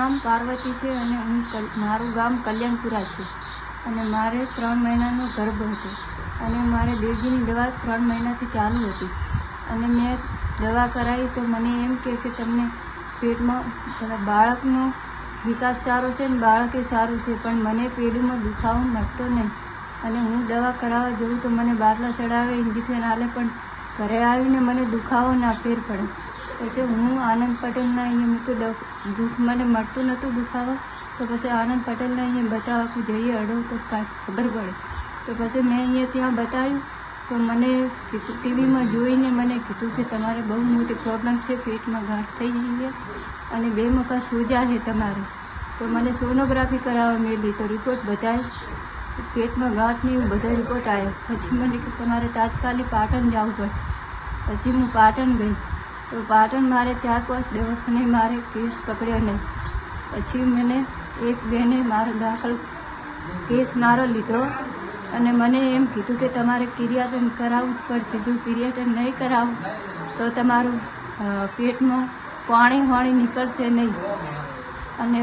નામ પાર્વતી છે અને મારું ગામ કલ્યાણપુરા છે અને મારે 3 મહિનાનો ગર્ભ હતો અને મારે દેવજીની દવા 3 મહિનાથી ચાલુ હતી અને મેં દવા કરાવી તો મને એમ કે તમને પેટમાં બાળકનો વિકાસ સારો છે ને બાળકે સારું છે, પણ મને પેટમાં દુખાવો મળતો નહીં અને હું દવા કરાવવા જઉં તો મને બાટલા ચડાવે, ઇન્જેક્શન આલે, પણ ઘરે આવીને મને દુખાવો ના ફેર પડે. પછી હું આનંદ પટેલના અહીંયા મૂકી દુઃખ મને મળતું નહોતું દુખાવો, તો પછી આનંદ પટેલને અહીંયા બતાવવા જઈએ અડો તો ખબર પડે. તો પછી મેં અહીંયા ત્યાં બતાવ્યું તો મને ટીવીમાં જોઈને મને કીધું કે તમારે બહુ મોટી પ્રોબ્લેમ છે, પેટમાં ગાંઠ થઈ ગઈ છે અને 2 મકા સોજા છે તમારે. તો મને સોનોગ્રાફી કરાવવા મેલી તો રિપોર્ટ બતાવ્યો, પેટમાં ગાંઠની એવું બધા રિપોર્ટ આવ્યો. પછી મને કે તમારે તાત્કાલિક પાટણ જવું પડશે. પછી હું પાટણ ગઈ તો પાટણ મારે 4-5 દવાખાને મારે કેસ પકડ્યો નહીં. પછી મને એક બેને મારો દાખલ કેસ મારો લીધો અને મને એમ કીધું કે તમારે કિરિયાટન કરાવવું જ પડશે, જો કિરિયાટન નહીં કરાવું તો તમારું પેટમાં પાણી નીકળશે નહીં. અને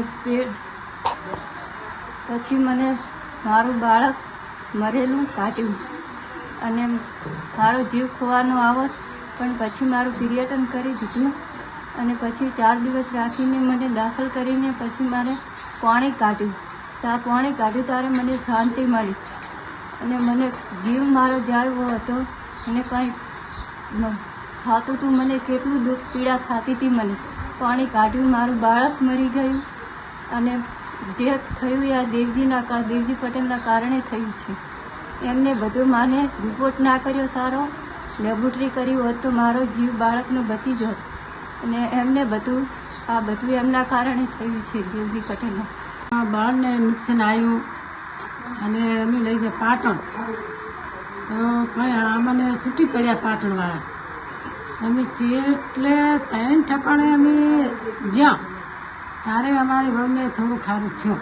પછી મને મારું બાળક મરેલું કાઢ્યું અને મારો જીવ ખોવાનો આવત, પણ પછી મારું કિરિયાટન કરી દીધું અને પછી 4 દિવસ રાખીને મને દાખલ કરીને પછી મારે પાણી કાઢ્યું. ત્યાં પાણી કાઢ્યું ત્યારે મને શાંતિ મળી અને મને જીવ મારો જાળવો હતો અને કંઈ ખાતું હતું, મને કેટલું દુઃખ પીડા થતી હતી. મને પાણી કાઢ્યું, મારું બાળક મરી ગયું અને જે થયું એ આ દેવજી પટેલના કારણે થયું છે. એમને બધું માને રિપોર્ટ ના કર્યો સારો, લેબોરેટરી કરી હોત તો મારો જીવ બાળકનો બચી જોત અને એમને બધું એમના કારણે થયું છે દેવજી પટેલના. બાળકને નુકસાન આવ્યું અને અમે લઈ જાય પાટણ તો કંઈ અમને છૂટી પડ્યા પાટણવાળા. અમે એટલે 3 ઠેકાણે અમે જ્યાં ત્યારે અમારી વહુને થોડું ખારું થયું,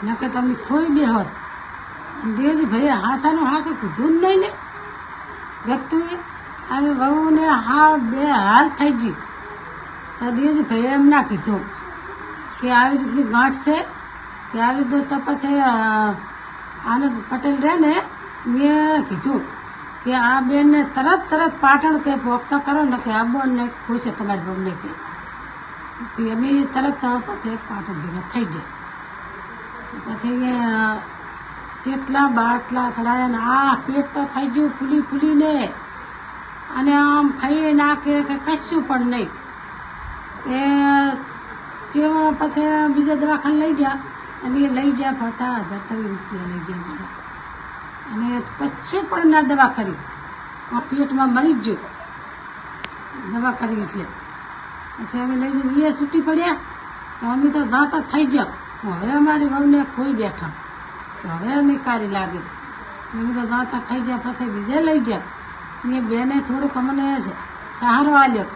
નકે તમે ખોઈ બે હોત. દેવજી ભાઈ હાસાનું હાસું કીધું જ નહીં ને વ્યક્તિએ આવી વહુને હા 2 હાલ થઈ ગઈ. તો દેવજી ભાઈએ એમ ના કીધું કે આવી રીતની ગાંઠ છે કે આવી રીતે તપાસ આનંદ પટેલ રહે ને મેં કીધું કે આ બેનને તરત પાટણ કે પોખતા કરો ને કે આ બોનને ખુશ છે તમારી બહુને કે અમે તરત પછી પાટણ ભેગા થઈ જાય. પછી જેટલા બાટલા ચડાયા ને આ પેટ તો થઈ ગયું ફૂલીને અને આમ ખાઈ નાખે કે કશું પણ નહીં. એ જેમાં પછી બીજા દવાખાને લઈ ગયા અને એ લઈ ગયા પાછા 1000 રૂપિયા લઈ ગયા અને કશું પણ ના દવા કરી, પેટમાં મરી જ ગયો દવા કરી. એટલે પછી અમે લઈ જઈએ છૂટી પડ્યા તો અમે તો જાતા થઈ ગયા. હવે અમારી વહુને ખોઈ બેઠા તો હવે નિકારી લાગી. અમે તો જાતા થઈ ગયા. પછી બીજે લઈ ગયા એ બેને થોડુંક અમને સહારો આલ્યો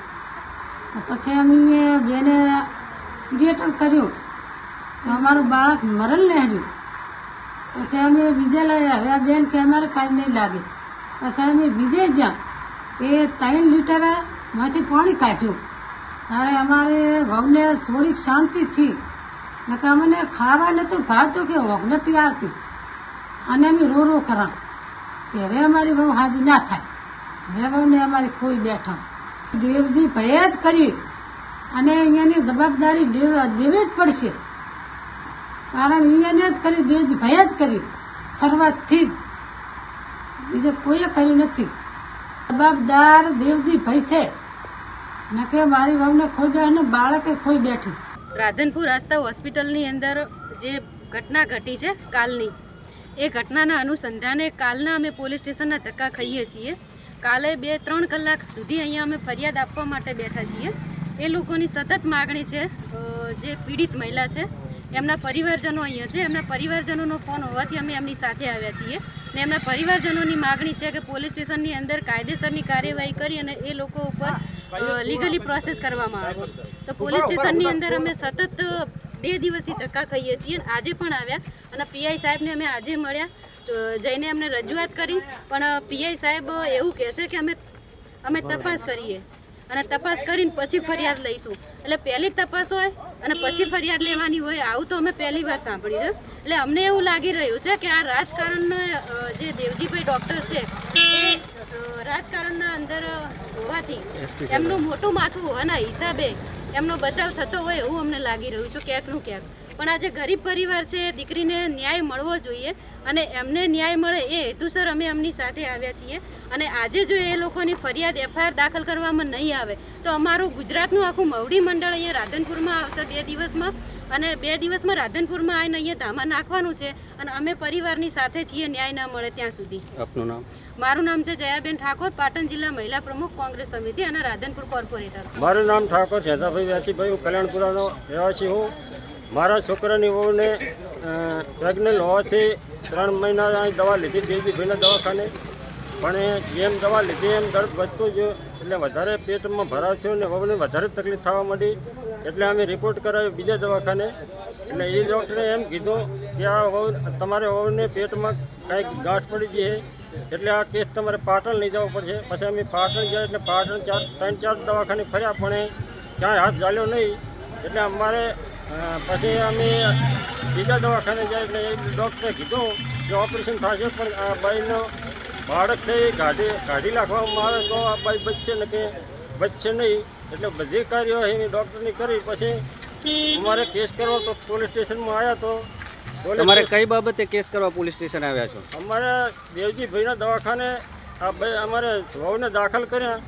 તો પછી અમે બેને કિરિયાટન કર્યું તો અમારું બાળક મરણ લહેર્યું. પછી અમે બીજે લઈ હવે આ બેન કે અમારે કાંઈ નહીં લાગે. પછી અમે બીજે જ્યાં તે 3 લીટર માંથી પાણી કાઢ્યું ત્યારે અમારે વહુને થોડીક શાંતિ થઈ, નકે અમને ખાવા નહોતું ભાવતું કે હોગ નથી આવતી અને અમે રો કરા કે હવે અમારી વહુ હાજી ના થાય. હવે વહુને અમારી ખોઈ બેઠા. દેવજી ભયે જ કરી અને અહીંયાની જવાબદારી દેવી જ પડશે, કારણ અહીંયાને જ કરી, દેવજી ભયે જ કરી શરૂઆતથી જ, બીજે કોઈએ કર્યું નથી. જવાબદાર દેવજી ભય છે, નકે મારી વહુને ખોઈ બે અને બાળકે ખોઈ બેઠી. રાધનપુર આસ્થા હોસ્પિટલની અંદર જે ઘટના ઘટી છે કાલની, એ ઘટનાના અનુસંધાને કાલના અમે પોલીસ સ્ટેશનના ધક્કા ખાઈએ છીએ. કાલે 2-3 કલાક સુધી અહીંયા અમે ફરિયાદ આપવા માટે બેઠા છીએ. એ લોકોની સતત માગણી છે, જે પીડિત મહિલા છે એમના પરિવારજનો અહીંયા છે, એમના પરિવારજનોનો ફોન હોવાથી અમે એમની સાથે આવ્યા છીએ ને એમના પરિવારજનોની માગણી છે કે પોલીસ સ્ટેશનની અંદર કાયદેસરની કાર્યવાહી કરી અને એ લોકો ઉપર લીગલી પ્રોસેસ કરવામાં આવે. તો પોલીસ સ્ટેશનની અંદર અમે સતત 2 દિવસથી ધક્કા ખાઈએ છીએ. આજે પણ આવ્યા અને પીઆઈ સાહેબને અમે આજે મળ્યા, જઈને અમને રજૂઆત કરી, પણ પીઆઈ સાહેબ એવું કહે છે કે અમે તપાસ કરીએ અને તપાસ કરીને પછી ફરિયાદ લઈશું. એટલે પહેલી તપાસ હોય અને પછી ફરિયાદ લેવાની હોય, આવું તો અમે પહેલી વાર સાંભળ્યું છે. એટલે અમને એવું લાગી રહ્યું છે કે આ રાજકારણના જે દેવજીભાઈ ડૉક્ટર છે એ રાજકારણના અંદર હોવાથી એમનું મોટું માથું હોવાના હિસાબે એમનો બચાવ થતો હોય એવું અમને લાગી રહ્યું છે ક્યાંકનું ક્યાંક. પણ આ જે ગરીબ પરિવાર છે દીકરીને ન્યાય મળવો જોઈએ અને એમને ન્યાય મળે એ હેતુસર અમે એમની સાથે આવ્યા છીએ. અને આજે જો એ લોકોની ફરિયાદ FIR દાખલ કરવામાં નહીં આવે તો અમારું ગુજરાતનું આખું મવડી મંડળ અહીંયા રાધનપુરમાં આવશે 2 દિવસમાં, અને 2 દિવસમાં રાધનપુરમાં આવીને અહીંયા ધામા નાખવાનું છે. અને અમે પરિવારની સાથે છીએ ન્યાય ના મળે ત્યાં સુધી. આપનું નામ? મારું નામ છે જયાબેન ઠાકોર, પાટણ જિલ્લા મહિલા પ્રમુખ કોંગ્રેસ સમિતિ અને રાધનપુર કોર્પોરેટર. મારું નામ ઠાકોર શેતાભાઈ વ્યાસીભાઈ, હું કલ્યાણપુરાનો રહેવાસી હું. મારા છોકરાની વહુને પ્રેગ્નન્ટ હોવાથી 3 મહિના અહીં દવા લીધી દેવજીભાઈના દવાખાને, પણ જેમ દવા લીધી એમ દર્દ વધતું જ, એટલે વધારે પેટમાં ભરાવ થયો ને વહુને વધારે તકલીફ થવા માંડી. એટલે અમે રિપોર્ટ કરાવ્યો બીજા દવાખાને. એટલે એ ડૉક્ટરે એમ કીધું કે આ વહુ તમારે વહુને પેટમાં કાંઈક ગાંઠ પડી ગઈ છે, એટલે આ કેસ તમારે પાટણ લઈ જવો પડશે. પછી અમે પાટણ ગયા, એટલે પાટણ 3-4 દવાખાને ફર્યા પણ ક્યાંય હાથ ચાલ્યો નહીં. એટલે અમારે પછી અમે બીજા દવાખાને જાય, એટલે એ ડૉક્ટરે કીધું કે ઓપરેશન થશે, પણ આ બાઈનો બાળક છે એ કાઢી નાખવામાં આવે તો આ બાઈ બચશે ને કે બચશે નહીં. એટલે બધી કાર્યવાહી ડૉક્ટરની કરી. પછી અમારે કેસ કરવો તો પોલીસ સ્ટેશનમાં આવ્યા. તો તમારે કઈ બાબતે કેસ કરવા પોલીસ સ્ટેશન આવ્યા છો? અમારે દેવજીભાઈના દવાખાને આ ભાઈ અમારે વહુને દાખલ કર્યા,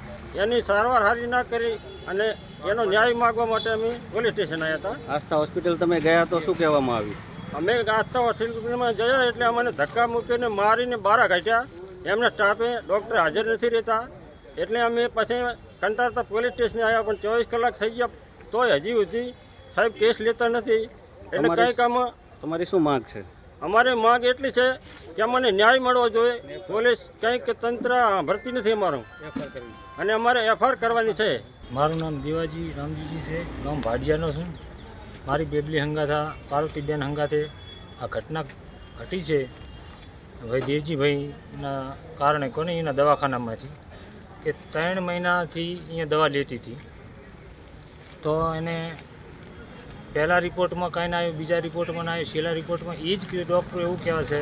એની સારવાર સારી ના કરી અને એનો ન્યાય માગવા માટે અમે પોલીસ સ્ટેશન આવ્યા હતા. આસ્થા હોસ્પિટલ તમે ગયા તો શું કહેવામાં આવ્યું? અમે આસ્થા હોસ્પિટલમાં ગયા એટલે અમને ધક્કા મૂકીને મારીને બહાર કાઢ્યા. એમના સ્ટાફે ડૉક્ટર હાજર નથી રહેતા, એટલે અમે પછી કંટાળતા પોલીસ સ્ટેશને આવ્યા. પણ 24 કલાક થઈ ગયા તોય હજી સુધી સાહેબ કેસ લેતા નથી. એટલે કંઈ કામ તમારી શું માંગ છે? અમારી માંગ એટલી છે કે અમને ન્યાય મળવો જોઈએ. પોલીસ કંઈક તંત્ર ભરતી નથી અમારું, અને અમારે FIR કરવાની છે. મારું નામ દેવાજી રામજીજી છે, ગામ ભાડિયાનો છું. મારી બેબલી હંગાથા પાર્વતીબેન હંગાથે આ ઘટના ઘટી છે. ભાઈ દેવજીભાઈના કારણે કોને એના દવાખાનામાંથી કે 3 મહિનાથી અહીંયા દવા લેતી હતી. તો એને પહેલા રિપોર્ટમાં કાંઈ ના આવ્યું, બીજા રિપોર્ટમાં ના આવ્યું, છેલ્લા રિપોર્ટમાં એ જ ડૉક્ટર એવું કહેવા છે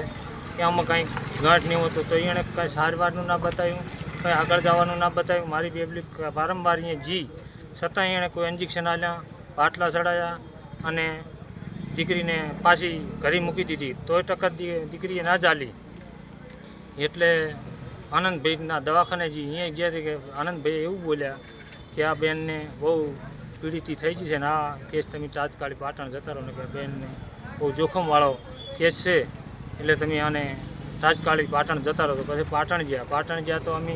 કે આમાં કાંઈ ગાંઠ નહીં હોતું. તો એણે કાંઈ સારવારનું ના બતાવ્યું, કંઈ આગળ જવાનું ના બતાવ્યું. મારી બેબલી વારંવાર અહીંયા જી છતાં એણે કોઈ ઇન્જેક્શન આપ્યા, પાટલા ચડાયા અને દીકરીને પાછી ઘરે મૂકી દીધી. તોય ટક્કર દીકરીએ ના ચાલી. એટલે આનંદભાઈના દવાખાને જી અહીંયા ગયા કે આનંદભાઈ એવું બોલ્યા કે આ બેનને બહુ પીડિત થઈ ગઈ છે ને આ કેસ તમે તાત્કાલિક પાટણ જતા રહો ને કે બેનને બહુ જોખમવાળો કેસ છે, એટલે તમે આને તાત્કાલિક પાટણ જતા રહો. તો પછી પાટણ ગયા તો અમે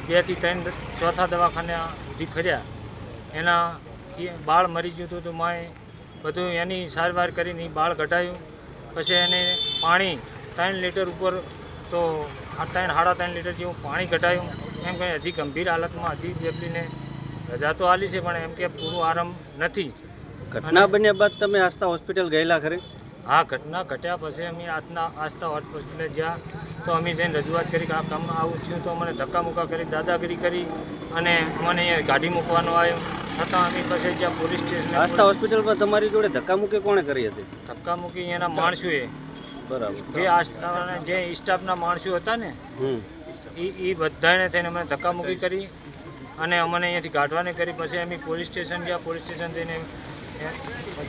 2 થી 3 ચોથા દવાખાને સુધી ફર્યા. એના બાળ મરી ગયું હતું તો માએ બધું એની સારવાર કરીને બાળ કઢાયું. પછી એને પાણી 3 લીટર ઉપર તો 3.5 લીટર જેવું પાણી કઢાયું. એમ કંઈ હજી ગંભીર હાલતમાં હજી બેબલીને રજા તો આલી છે, પણ એમ કે પૂરું આરામ નથી. ઘટના બન્યા બાદ તમે આસ્થા હોસ્પિટલ ગયેલા ખરી? હા, ઘટના ઘટ્યા પછી અમે આસ્થા હોસ્પિટલે ગયા તો અમે જઈને રજૂઆત કરી કે આ કામ આવું થયું. તો અમને ધક્કા મુક્કા કરી, દાદાગીરી કરી અને અમને અહીંયા ગાડી મૂકવાનો આવ્યો. છતાં અમે પછી જ્યાં પોલીસ સ્ટેશન આસ્થા હોસ્પિટલમાં તમારી જોડે ધક્કા મૂકી કોણે કરી હતી? ધક્કા મૂકી એના માણસોએ, બરાબર, જે આસ્થાના જે સ્ટાફના માણસો હતા ને એ બધાને થઈને અમને ધક્કા મૂકી કરી અને અમને અહીંયાથી કાઢવાની કરી. પછી અમે પોલીસ સ્ટેશન ગયા. પોલીસ સ્ટેશન જઈને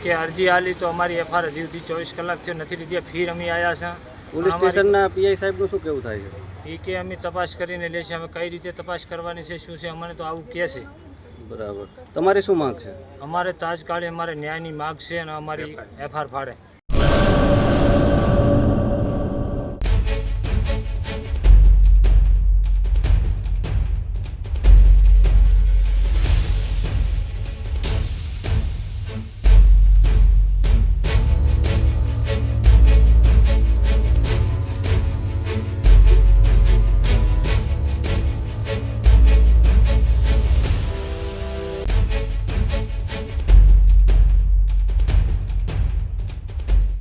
કે અરજી આલી તો અમારી FIR હજી સુધી 24 કલાક થયો નથી લીધી. ફીર અમે આવ્યા છે. પોલીસ સ્ટેશનના PI સાહેબનું શું કેવું થાય છે? એ કે અમે તપાસ કરીને લેશે. અમે કઈ રીતે તપાસ કરવાની છે, શું છે, અમને તો આવું કહે છે. બરાબર, તમારી શું માંગ છે? અમારે તાત્કાલિક અમારે ન્યાયની માગ છે અને અમારી FIR ફાડે.